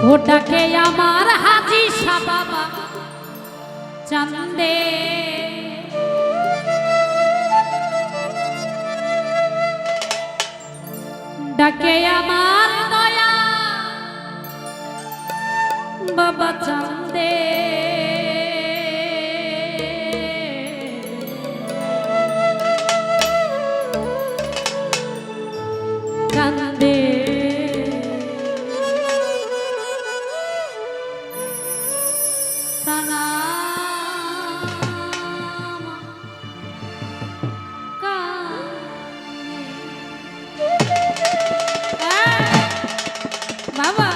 ওটাকে আমার হাজি শাহ বাবা চান্দে ডাকে আমার দয়া বাবা চান্দে কান্দে বাবা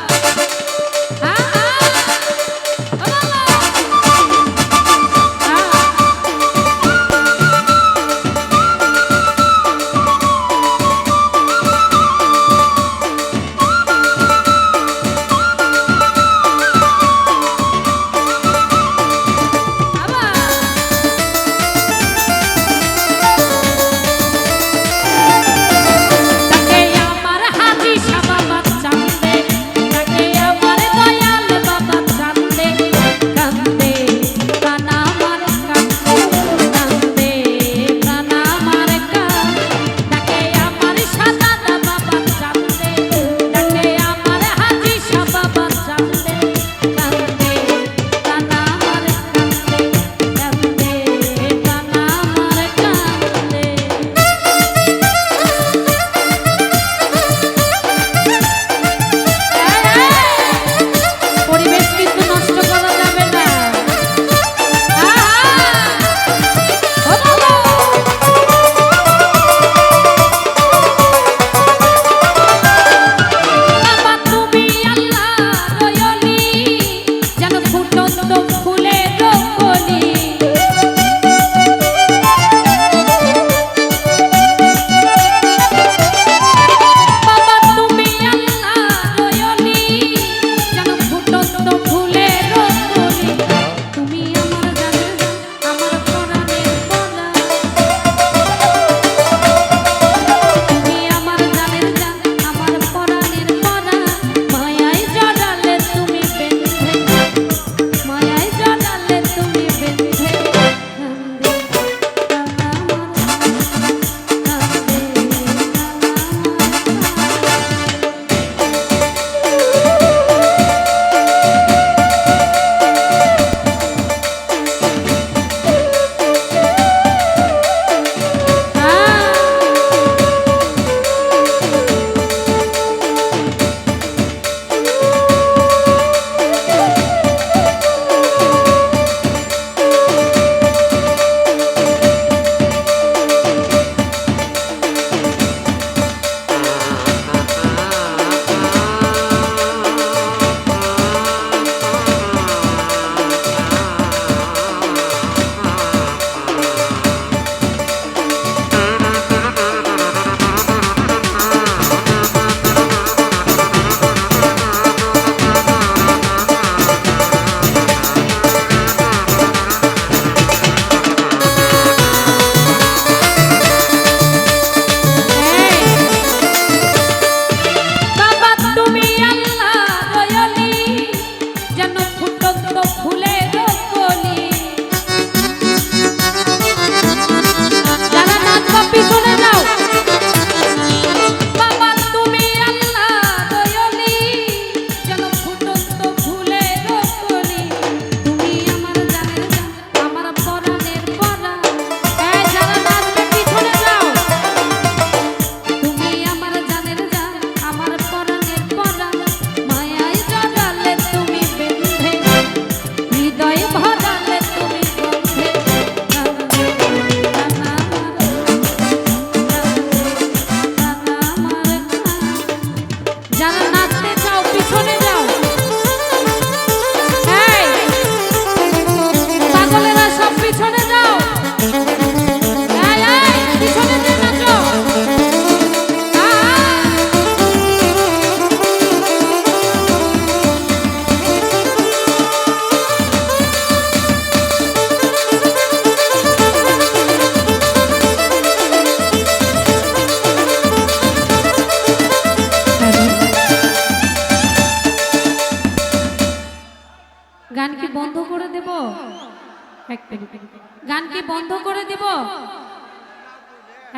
বন্ধ করে দিব?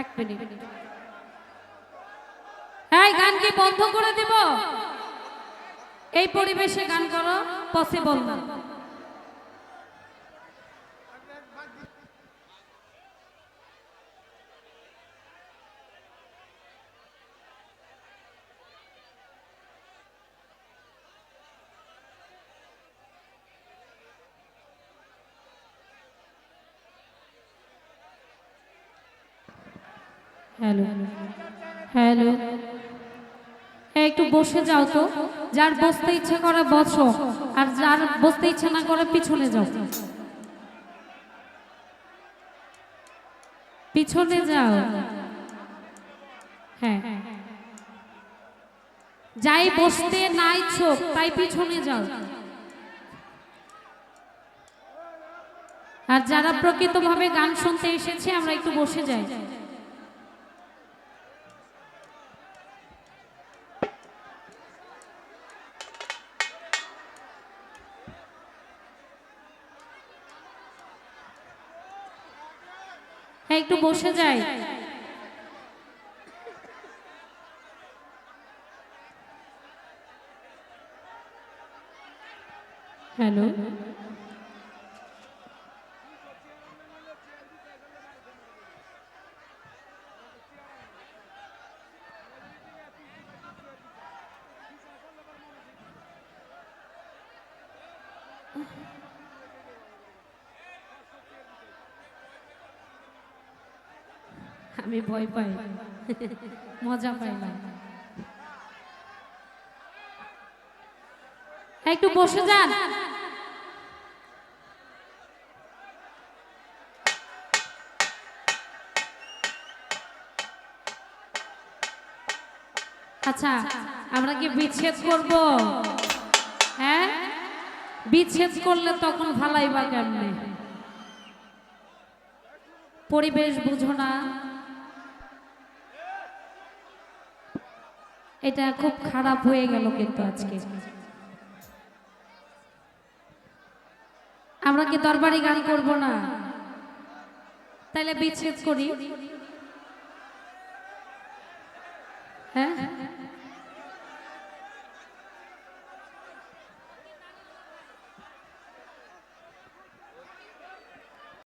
এক মিনিট, এই গান কি বন্ধ করে দিব? এই পরিবেশে গান করো পসিবল না। হ্যালো হ্যালো, একটু বসে যাও তো। যার বসতে ইচ্ছে করে বসো, আর যার বসতে ইচ্ছে না করে পিছনে যাও, পিছনে যাও। হ্যাঁ, যাই বসতে না ইচ্ছুক তাই পিছনে যাও। আর যারা প্রকৃতভাবে গান শুনতে এসেছে আমরা একটু বসে যাই। হ্যাঁ, একটু বসে যাই। হ্যালো, আমি ভয় পাই, মজা পাই না। একটু বসে যান। আচ্ছা, আমরা কি বিচ্ছেদ করব? হ্যাঁ, বিচ্ছেদ করলে তখন ভালাই বা কেমনে? পরিবেশ বুঝো না? এটা খুব খারাপ হয়ে গেল কিন্তু আজকে। আমরা কি দরবারি গান করব না? তাহলে বিচ্ছেদ করি। হ্যাঁ,